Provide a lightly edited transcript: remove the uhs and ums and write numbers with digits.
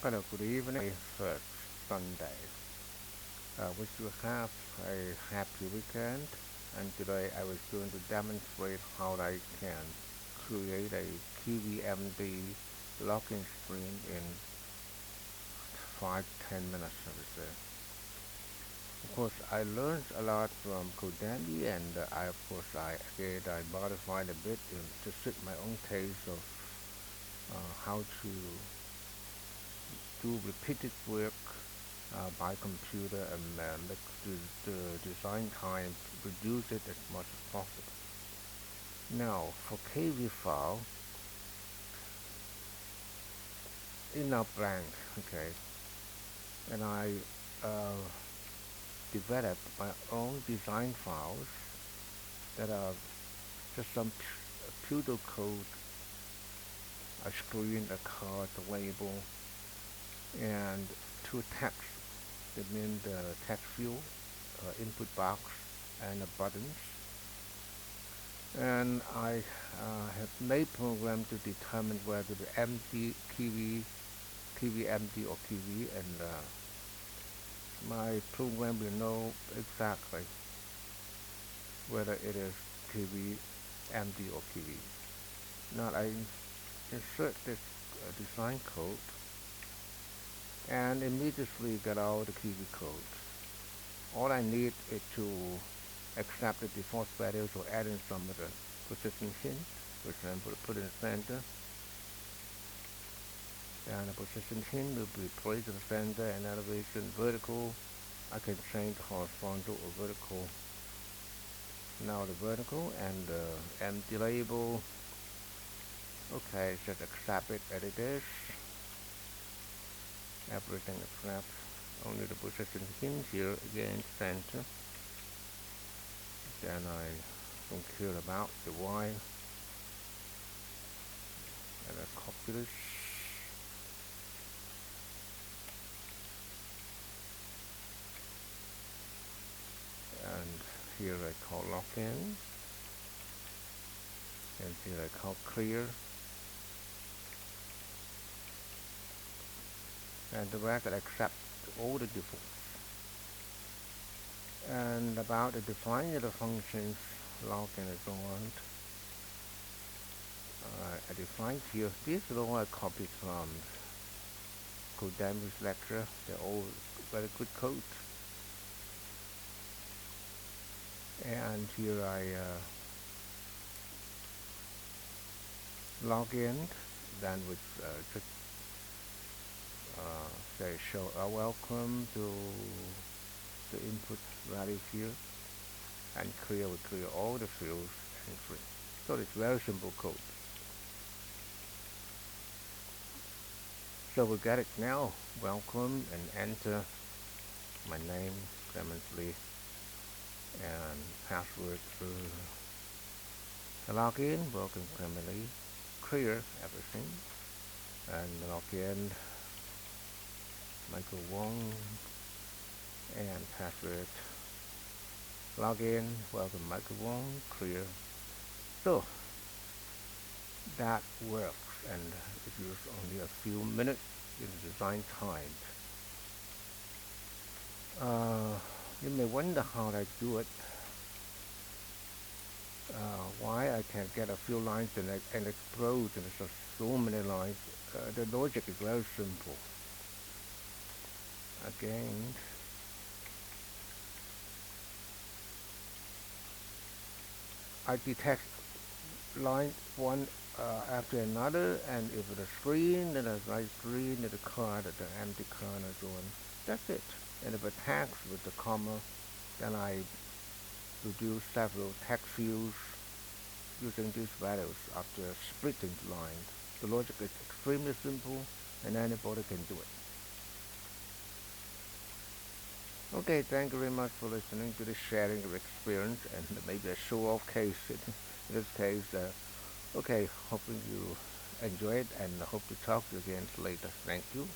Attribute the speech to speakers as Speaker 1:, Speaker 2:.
Speaker 1: Hello, good evening. First Sunday. Wish you have a happy weekend. And today I was going to demonstrate how I can create a KivyMD login screen in 5-10 minutes, I would say. Of course, I learned a lot from Codemy, and I modified a bit to suit my own taste of how to do repeated work by computer and make the design time reduce it as much as possible. Now for KV file, it's now blank, okay, and I uh, developed my own design files that are just some pseudocode, a screen, a card, a label, and two text. That means the text field, input box, and the buttons. And I have made program to determine whether the MD Kiwi MD or Kiwi, and my program will know exactly whether it is Kiwi MD or Kiwi. Now I insert this design code and immediately get out the Kiwi code. All I need is to accept the default values or add in some of the position hints. For example, put in center, and the position hint will be placed in the center, and elevation vertical. I can change horizontal or vertical. Now the vertical and the empty label. Okay, just accept it as it is. Everything except only the position hint here again center. Then I don't care about the Y, and I copy this. And here I call login, and here I call clear, and the rest I accept all the defaults. And about the defining the functions, login and so on, I define here. This is all I copied from Codemy's lecture. They're all very good code. And here I log in, then with just say show a welcome to the input value here, and clear will clear all the fields and free. So it's very simple code. So we get it now. Welcome, and enter my name, Clement Lee, and password through the login, welcome Clement Lee, clear everything, and login Michael Wong, and password login, welcome Michael Wong, clear. So that works, and it uses only a few minutes in the design time. You may wonder how I do it. Why I can get a few lines and explode, and there's so many lines. The logic is very simple. Again, I detect line one after another, and if it's a screen, then a right screen, then a card, then an empty card, and so on. That's it. And if a text with the comma, then I produce several text fields using these values after splitting the lines. The logic is extremely simple, and anybody can do it. Okay, thank you very much for listening to this sharing of experience, and maybe a show-off case in this case. Okay, hoping you enjoy it, and hope to talk to you again later. Thank you.